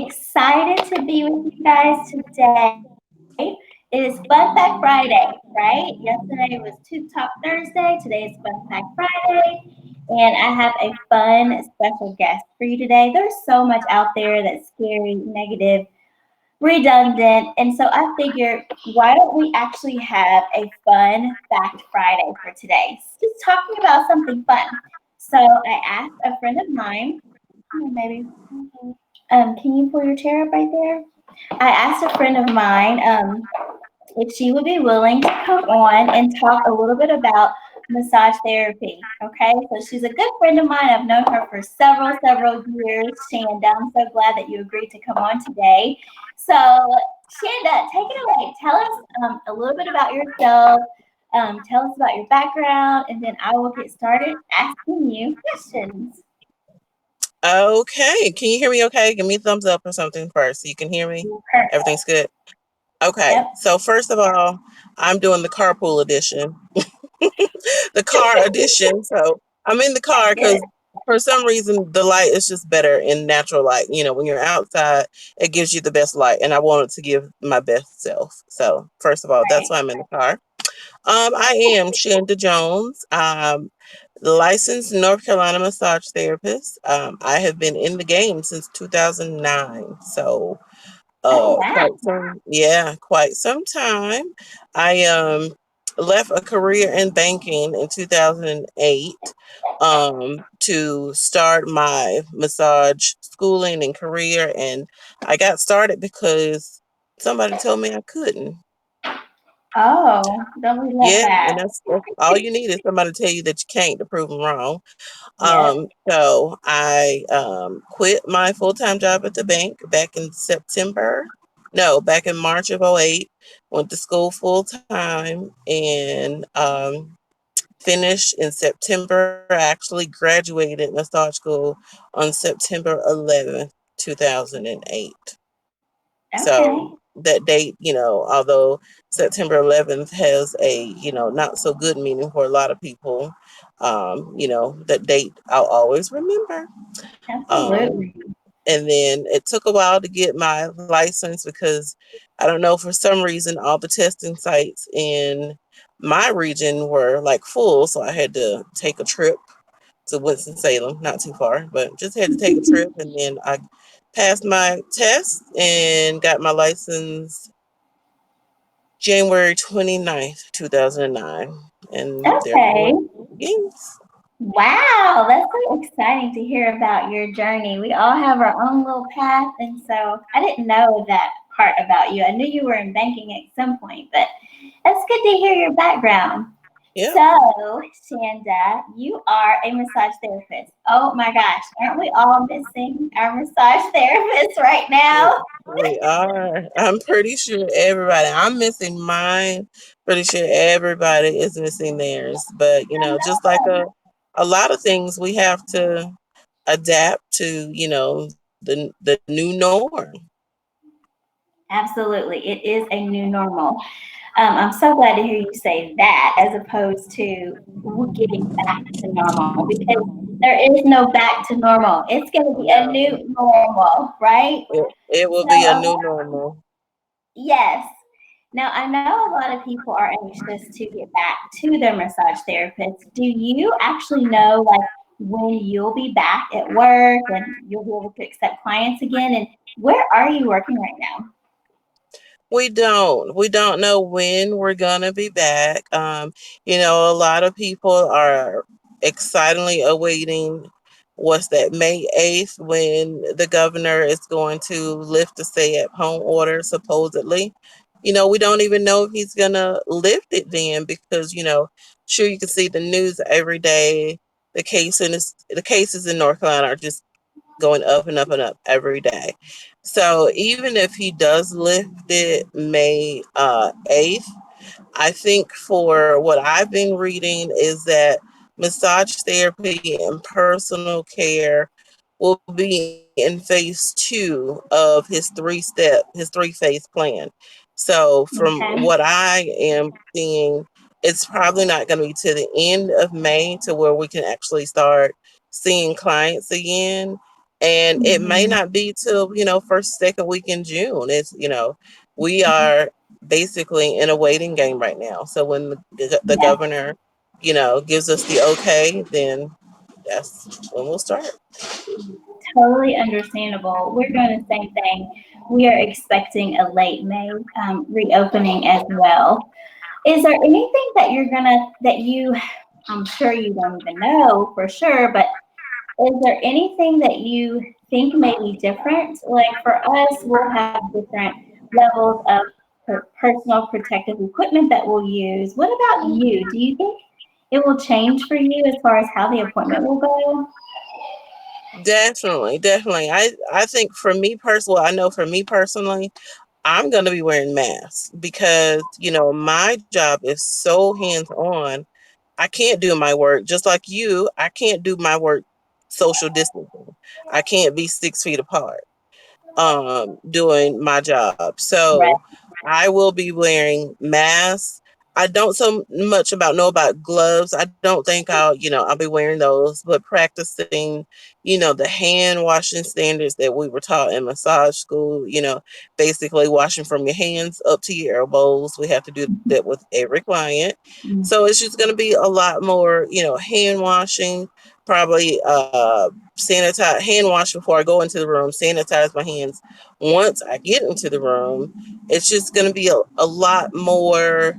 excited to be with you guys today. It is Fun Fact Friday, right? Yesterday was Tube Talk Thursday. Today is Fun Fact Friday. And I have a fun special guest for you today. There's so much out there that's scary, negative, redundant. And so I figured, why don't we actually have a fun fact Friday for today? Just talking about something fun. So I asked a friend of mine, maybe, can you pull your chair up right there? I asked a friend of mine if she would be willing to come on and talk a little bit about massage therapy. Okay, so she's a good friend of mine. I've known her for several years. Shanda, I'm so glad that you agreed to come on today. So, Shanda, take it away. Tell us a little bit about yourself. Tell us about your background, and then I will get started asking you questions. Okay. Can you hear me okay? Give me a thumbs up or something first so you can hear me. Perfect. Everything's good. Okay. Yep. So first of all, I'm doing the carpool edition, the car edition. So I'm in the car Good. because for some reason the light is just better in natural light. When you're outside, it gives you the best light, and I wanted to give my best self. So first of all, that's Right. why I'm in the car. I am Chanda Jones. Licensed North Carolina massage therapist. I have been in the game since 2009. So, Oh wow. quite some time. I left a career in banking in 2008 to start my massage schooling and career, and I got started because somebody told me I couldn't. Oh, don't we love Yeah, that? and that's all you need is somebody to tell you that you can't to prove them wrong. Yep. So I quit my full time job at the bank back in September. No, back in March of '08. Went to school full time and finished in September. I actually graduated massage school on September 11th, 2008. Okay. So that date, although September 11th has a, not so good meaning for a lot of people, that date I'll always remember. Um, Absolutely. and then it took a while to get my license because I don't know, for some reason, all the testing sites in my region were like full. So I had to take a trip to Winston-Salem, not too far, but just had to take a trip. And then I passed my test and got my license January 29th, 2009. And therefore, Okay. yes. Wow, that's so exciting to hear about your journey. We all have our own little path, and so I didn't know that part about you. I knew you were in banking at some point, but that's good to hear your background. Yep. So, Shanda, you are a massage therapist. Oh my gosh, aren't we all missing our massage therapist right We now? we are. I'm pretty sure everybody, I'm missing mine. Pretty sure everybody is missing theirs. But, just like a lot of things, we have to adapt to, the new norm. Absolutely. It is a new normal. I'm so glad to hear you say that as opposed to getting back to normal because there is no back to normal. It's going to be a No, new normal, right? it will So, be a new normal. yes. Now, I know a lot of people are anxious to get back to their massage therapist. Do you actually know, like, when you'll be back at work and you'll be able to accept clients again? And where are you working right now? We don't. We don't know when we're gonna be back. A lot of people are excitedly awaiting what's that, May 8th, when the governor is going to lift the stay at home order supposedly. We don't even know if he's gonna lift it then because, sure, you can see the news every day. The cases in North Carolina are just going up and up and up every day. So even if he does lift it May 8th, I think for what I've been reading is that massage therapy and personal care will be in phase two of his three phase plan. So from what Okay. I am seeing, it's probably not going to be to the end of May to where we can actually start seeing clients again. And it may Mhm. not be till, first, second week in June. We are basically in a waiting game right now. So when the Yeah, governor, gives us the okay, then that's when we'll start. totally understandable. We're doing the same thing. We are expecting a late May reopening as well. Is there anything that I'm sure you don't even know for sure, but is there anything that you think may be different? Like for us, we'll have different levels of personal protective equipment that we'll use. What about you? Do you think it will change for you as far as how the appointment will go? Definitely, definitely. I think for me personally, well, I know for me personally, I'm going to be wearing masks because, my job is so hands on. I can't do my work just like you. I can't do my work social distancing. I can't be 6 feet apart doing my job. So Right. I will be wearing masks. I don't so much know about gloves. I don't think I'll be wearing those, but practicing, the hand washing standards that we were taught in massage school, basically washing from your hands up to your elbows. We have to do that with every client. So it's just going to be a lot more, hand washing, probably sanitize, hand wash before I go into the room, sanitize my hands once I get into the room. It's just going to be a lot more.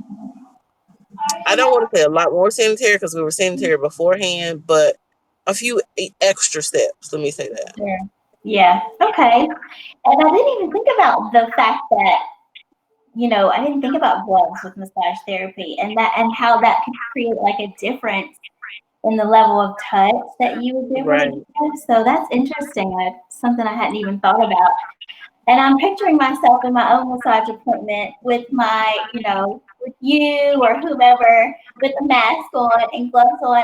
I don't want to say a lot more sanitary because we were sanitary beforehand, but a few extra steps. Let me say that. Sure. Yeah. Okay. And I didn't even think about the fact that, I didn't think about gloves with massage therapy and how that could create like a difference in the level of touch that you would be able to Right. give. So that's interesting. That's something I hadn't even thought about. And I'm picturing myself in my own massage appointment with with you or whomever with a mask on and gloves on.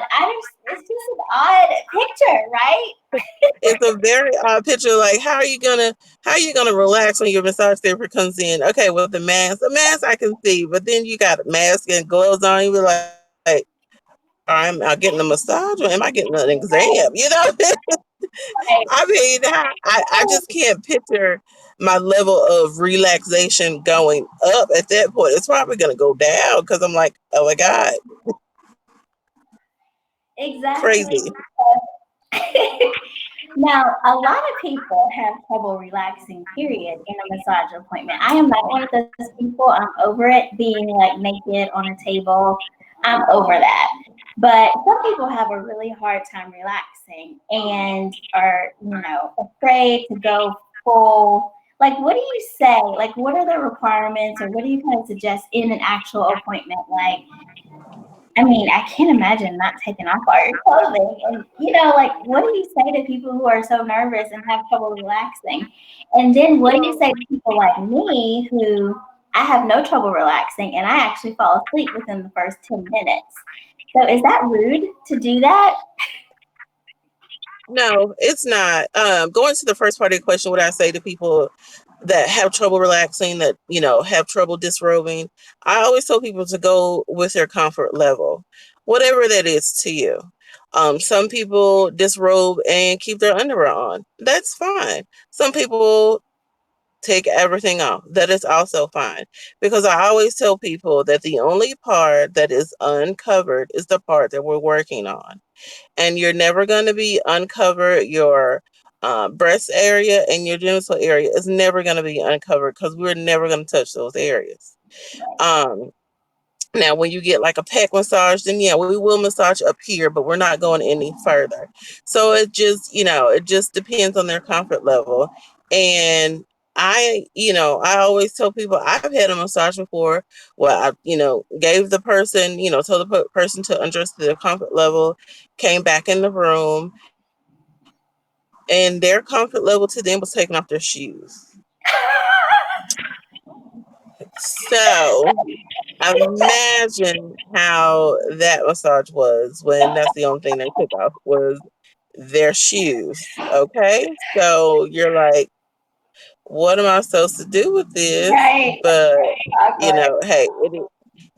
It's just an odd picture, right? It's a very odd picture. Like, how are you gonna relax when your massage therapist comes in? Okay, with the mask I can see, but then you got a mask and gloves on. You be like, I'm getting a massage or am I getting an exam? I Right. mean, I just can't picture my level of relaxation going up at that point. It's probably going to go down because I'm like, oh my God, Exactly. crazy. Now, a lot of people have trouble relaxing, period, in a massage appointment. I am not one of those people. I'm over it being like naked on a table. I'm over that. But some people have a really hard time relaxing and are, afraid to go full. Like, what do you say? Like, what are the requirements or what do you kind of suggest in an actual appointment? Like, I mean, I can't imagine not taking off all your clothing. And, like, what do you say to people who are so nervous and have trouble relaxing? And then what do you say to people like me who I have no trouble relaxing and I actually fall asleep within the first 10 minutes? So is that rude to do that? No, it's not. Going to the first part of the question, what I say to people that have trouble relaxing, that, have trouble disrobing, I always tell people to go with their comfort level, whatever that is to you. Some people disrobe and keep their underwear on. That's fine. Some people take everything off. That is also fine. Because I always tell people that the only part that is uncovered is the part that we're working on, and you're never going to be uncovered. Your breast area and your genital area is never going to be uncovered because we're never going to touch those areas. Um, Now, when you get like a pec massage, then yeah, we will massage up here, but we're not going any further. So it just depends on their comfort level. And I always tell people I've had a massage before where I, gave the person, told the person to adjust their comfort level, came back in the room, and their comfort level to them was taking off their shoes. So imagine how that massage was when that's the only thing they took off was their shoes. Okay. So you're like, what am I supposed to do with this? Right. But, Awkward. hey,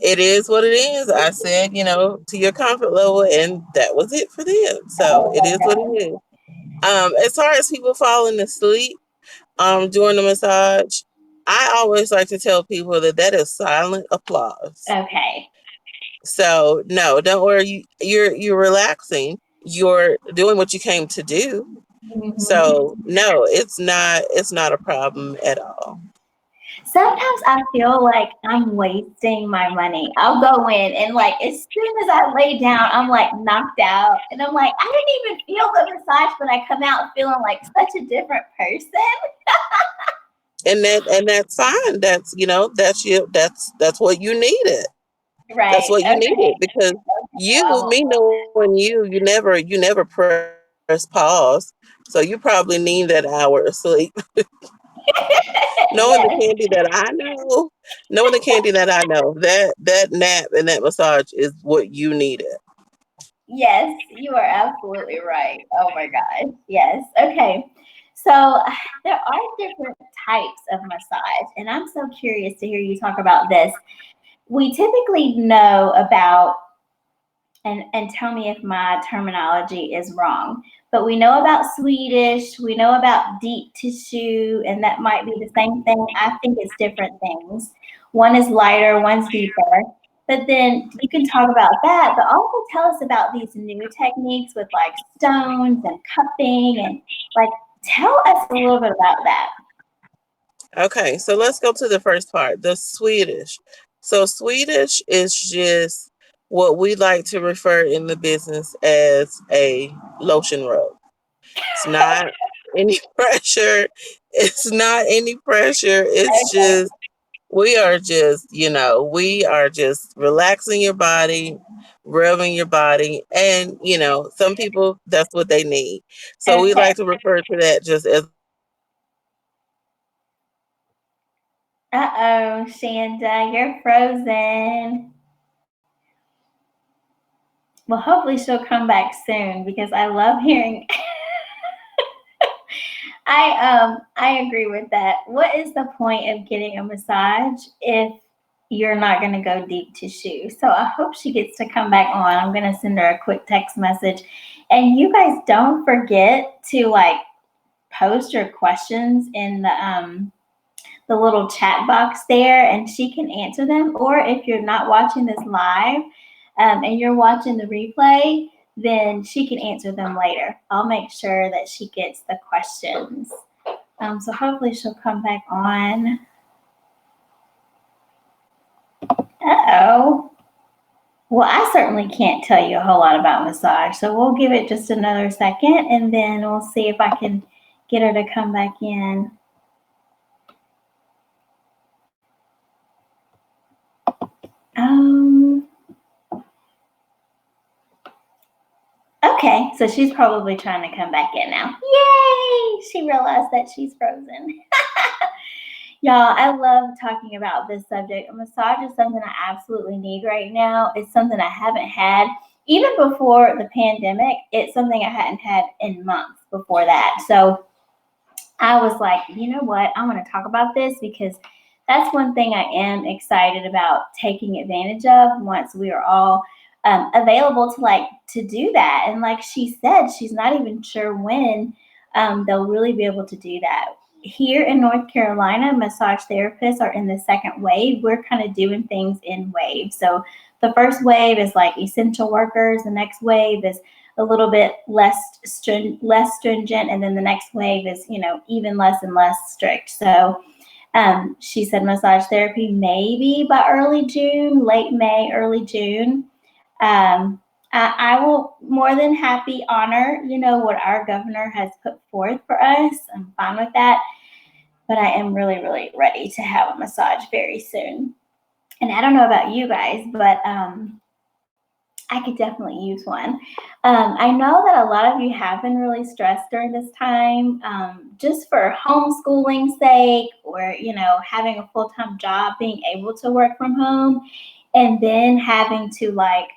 it is what it is. I said, to your comfort level, and that was it for them. So Oh it my is what it God. is. As far as people falling asleep during the massage, I always like to tell people that that is silent applause. Okay. So no, don't worry. You're relaxing. You're doing what you came to do. So Mhm. no, it's not a problem at all. Sometimes I feel like I'm wasting my money. I'll go in and like as soon as I lay down, I'm like knocked out. And I'm like, I didn't even feel the massage, but I come out feeling like such a different person. And that's fine. That's that's you. That's what you needed. That's Right. what you Okay. needed because Well, me knowing you never press pause. So you probably need that hour of sleep. Knowing the yes. candy that I know, knowing the candy that I know, that nap and that massage is what you needed. Yes, you are absolutely right. Oh my gosh. Yes. Okay. So there are different types of massage, and I'm so curious to hear you talk about this. We typically know about, and tell me if my terminology is wrong, but we know about Swedish, we know about deep tissue, and that might be the same thing. I think it's different things. One is lighter, one's deeper. But then you can talk about that, but also tell us about these new techniques with like stones and cupping and like tell us a little bit about that. Okay, so let's go to the first part, the Swedish. So Swedish is just what we like to refer in the business as a lotion rub. It's not any pressure. It's not any pressure. It's Okay. just we are just relaxing your body, rubbing your body, and some people that's what they need. So we Okay. like to refer to that just as a lotion rub. Uh-oh, Shanda, you're frozen. Well, hopefully she'll come back soon because I love hearing. I agree with that. What is the point of getting a massage if you're not going to go deep tissue? So I hope she gets to come back on. I'm going to send her a quick text message. And you guys don't forget to like post your questions in the little chat box there and she can answer them. Or if you're not watching this live and you're watching the replay, then she can answer them later. I'll make sure that she gets the questions. So hopefully she'll come back on. Uh-oh. Well, I certainly can't tell you a whole lot about massage, so we'll give it just another second and then we'll see if I can get her to come back in. Um, okay, so she's probably trying to come back in now. Yay! She realized that she's frozen. Y'all, I love talking about this subject. A massage is something I absolutely need right now. It's something I haven't had even before the pandemic. It's something I hadn't had in months before that. So I was like, you know what? I want to talk about this because that's one thing I am excited about taking advantage of once we are all available to like to do that. And like she said, she's not even sure when they'll really be able to do that. Here in North Carolina, massage therapists are in the second wave. We're kind of doing things in waves. So the first wave is like essential workers. The next wave is a little bit less stringent, and then the next wave is even less and less strict. So she said massage therapy maybe by early June, late May, early June. I will more than happy honor what our governor has put forth for us. I'm fine with that, but I am really really ready to have a massage very soon. And I don't know about you guys, but I could definitely use one. I know that a lot of you have been really stressed during this time, just for homeschooling sake, or having a full time job, being able to work from home, and then having to like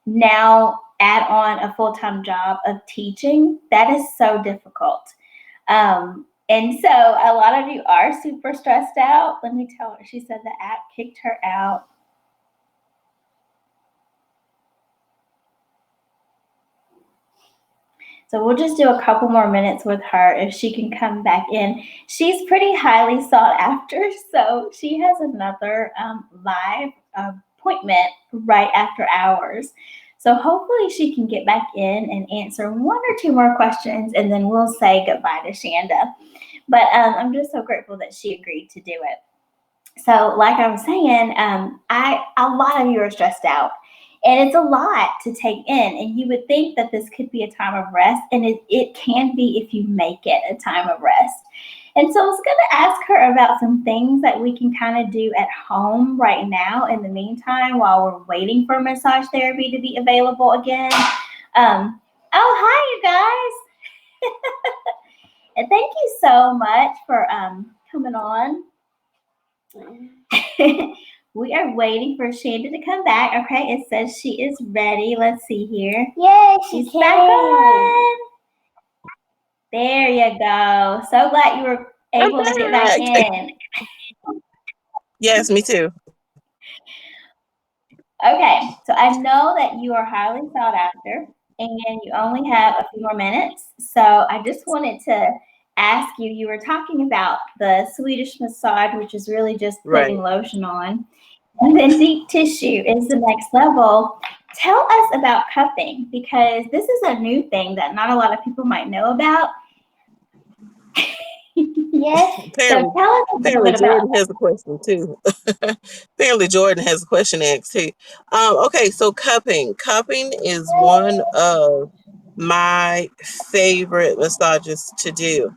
now add on a full time job of teaching. That is so difficult. And so a lot of you are super stressed out. Let me tell her. She said the app kicked her out. So we'll just do a couple more minutes with her if she can come back in. She's pretty highly sought after, so she has another live appointment right after hours. So hopefully she can get back in and answer one or two more questions, and then we'll say goodbye to Shanda. But I'm just so grateful that she agreed to do it. So, like I was saying, I a lot of you are stressed out, and it's a lot to take in. And you would think that this could be a time of rest, and it can be if you make it a time of rest. And so, I was going to ask her about some things that we can kind of do at home right now in the meantime while we're waiting for massage therapy to be available again. Oh, hi, you guys, and thank you so much for coming on. We are waiting for Shanda to come back. Okay, it says she is ready. Let's see here. Yay, she's back on. There you go. So glad you were I'm able to get back back. in. Yes, me too. Okay, so I know that you are highly sought after and you only have a few more minutes. So I just wanted to ask you, you were talking about the Swedish massage, which is really just putting Right. lotion on. And then deep tissue is the next level. Tell us about cupping because this is a new thing that not a lot of people might know about. Yes. So Apparently, tell us a little apparently bit about Jordan has a question too. Apparently Jordan has a question asked too. Okay, so cupping. Cupping is one of my favorite massages to do.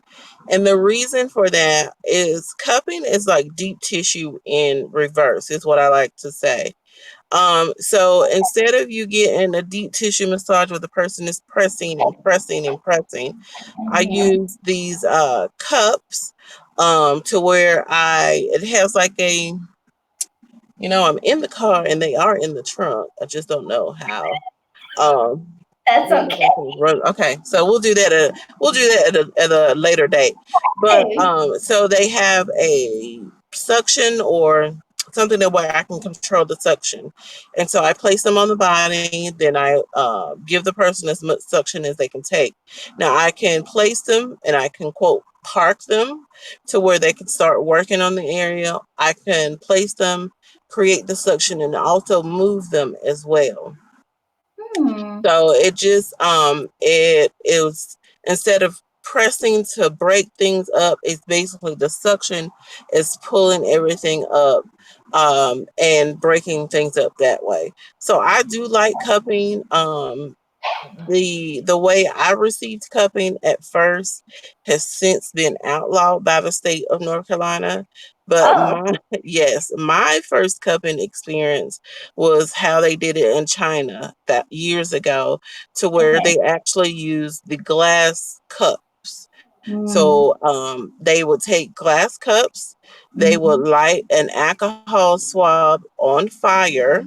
And the reason for that is cupping is like deep tissue in reverse, is what I like to say. So instead of you getting a deep tissue massage where the person is pressing and pressing and pressing, I that. use these cups to where it has like I'm in the car and they are in the trunk. I just don't know how. Um, That's wonder if okay. I can okay, so we'll do that at a later date. But so they have a suction or something that way I can control the suction, and so I place them on the body. Then I give the person as much suction as they can take. Now I can place them and I can quote park them to where they can start working on the area. I can place them, create the suction, and also move them as well. Hmm. So it just it was, instead of pressing to break things up, it's basically the suction is pulling everything up and breaking things up that way. So I do like cupping. The way I received cupping at first has since been outlawed by the state of North Carolina. But Oh, my yes, my first cupping experience was how they did it in China that years ago, to where okay. they actually used the glass cups. Mm, So they would take glass cups, they would mhm. light an alcohol swab on fire,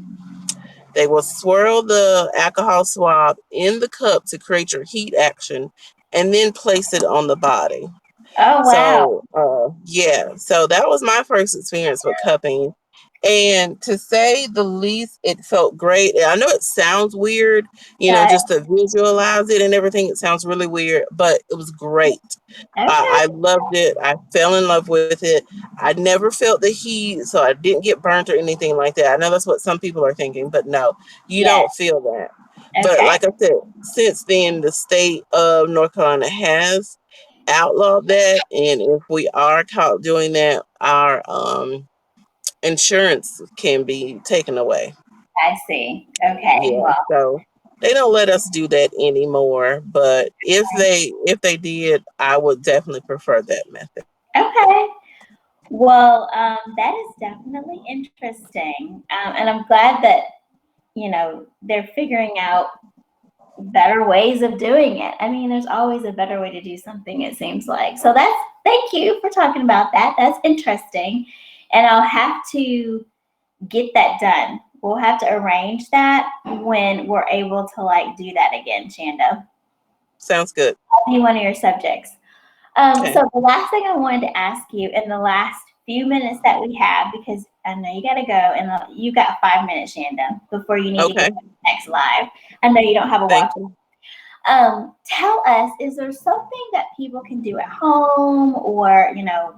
they will swirl the alcohol swab in the cup to create your heat action and then place it on the body. Oh, wow. So, yeah, so that was my first experience with cupping. And to say the least, it felt great. And I know it sounds weird, Right. just to visualize it and everything. It sounds really weird, but it was great. I Okay. loved it. I fell in love with it. I never felt the heat, so I didn't get burnt or anything like that. I know that's what some people are thinking, but no, you Yes. don't feel that. But Okay. like I said, since then, the state of North Carolina has outlawed that, and if we are caught doing that, our insurance can be taken away. I see. Okay. Yeah, Well, so they don't let us do that anymore. But if they did, I would definitely prefer that method. okay. Well, that is definitely interesting. And I'm glad that, they're figuring out better ways of doing it. I mean, there's always a better way to do something, it seems like. So thank you for talking about that. That's interesting. And I'll have to get that done. We'll have to arrange that when we're able to like do that again, Chanda. Sounds good. Be one of your subjects. Okay. So the last thing I wanted to ask you in the last few minutes that we have, because I know you got to go, and you got 5 minutes, Shanda, before you need to get Okay. to the next live. I know you don't have a watch. Thank you. Tell us, is there something that people can do at home, or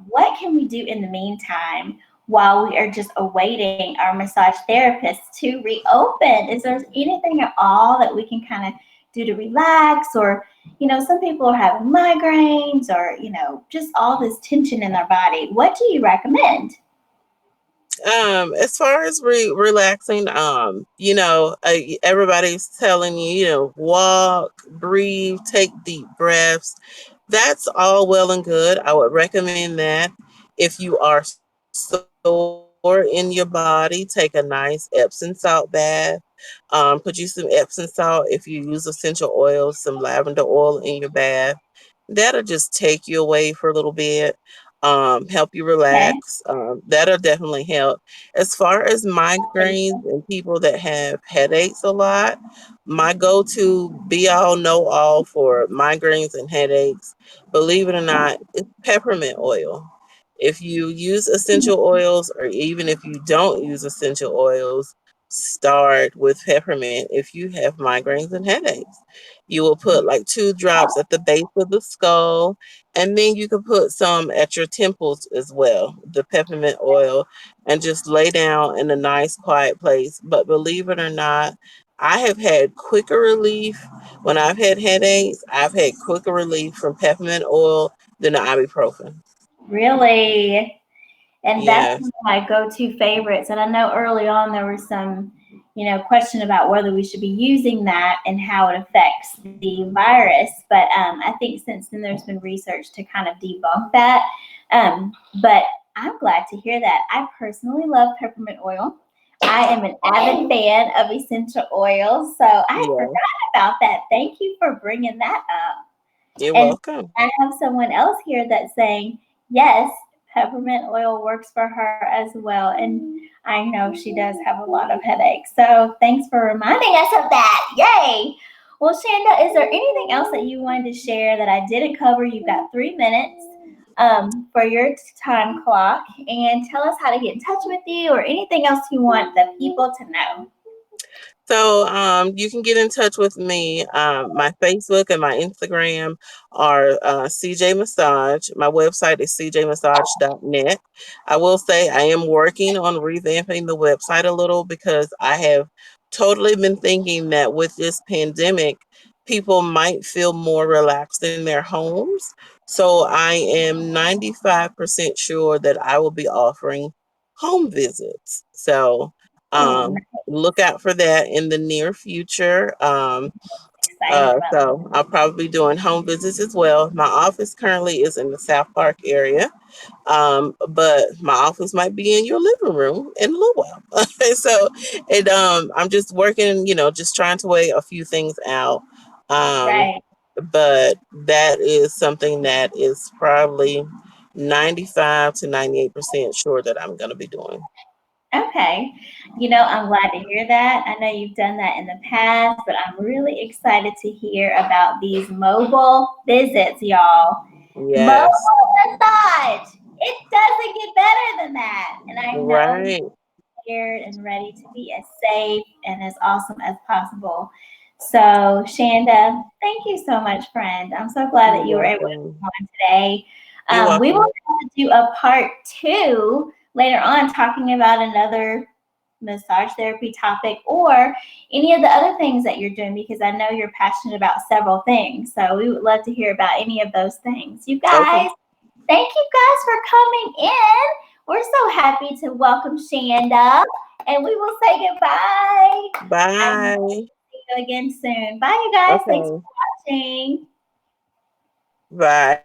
what can we do in the meantime while we are just awaiting our massage therapist to reopen? Is there anything at all that we can kind of do to relax, or some people are having migraines, or just all this tension in their body? What do you recommend? As far as relaxing, everybody's telling you, walk, breathe, take deep breaths. That's all well and good. I would recommend that. If you are sore in your body, take a nice Epsom salt bath. Put you some Epsom salt. If you use essential oils, some lavender oil in your bath. That'll just take you away for a little bit. Help you relax. Okay. That'll definitely help. As far as migraines and people that have headaches a lot, my go-to be all know all for migraines and headaches, believe it or not, is peppermint oil. If you use essential oils, or even if you don't use essential oils, start with peppermint if you have migraines and headaches. You will put like 2 drops at the base of the skull, and then you can put some at your temples as well, the peppermint oil, and just lay down in a nice quiet place. But believe it or not, I have had quicker relief when I've had headaches. I've had quicker relief from peppermint oil than the ibuprofen. Really? And that's one Yes, of my go-to favorites. And I know early on there was some, question about whether we should be using that and how it affects the virus. But I think since then there's been research to kind of debunk that. But I'm glad to hear that. I personally love peppermint oil. I am an avid fan of essential oils, so I had yes, forgotten about that. Thank you for bringing that up. you're And welcome. I have someone else here that's saying, yes, peppermint oil works for her as well. And I know she does have a lot of headaches. So thanks for reminding us of that. Yay. Well, Shanda, is there anything else that you wanted to share that I didn't cover? You've got 3 minutes for your time clock. And tell us how to get in touch with you, or anything else you want the people to know. So you can get in touch with me. My Facebook and my Instagram are CJ Massage. My website is cjmassage.net. I will say I am working on revamping the website a little because I have totally been thinking that with this pandemic, people might feel more relaxed in their homes. So I am 95% sure that I will be offering home visits. So Oh, um, look out for that in the near future. excited about So I'll probably be doing home visits as well. My office currently is in the South Park area, but my office might be in your living room in a little while. So I'm just working, just trying to weigh a few things out. Um, right. but that is something that is probably 95 to 98% sure that I'm going to be doing. Okay. I'm glad to hear that. I know you've done that in the past, but I'm really excited to hear about these mobile visits, y'all. Yes, Mobile massage. It doesn't get better than that. And I know you're right. prepared and ready to be as safe and as awesome as possible. So, Shanda, thank you so much, friend. I'm so glad You're that you were able to welcome. come on today. You're We will welcome. have to do a part 2 later on, talking about another massage therapy topic, or any of the other things that you're doing, because I know you're passionate about several things. So we would love to hear about any of those things. You Okay. guys, thank you guys for coming in. We're so happy to welcome Shanda, and we will say goodbye. And Bye. see you again soon. Bye, you guys. Thanks Okay. for watching. Bye.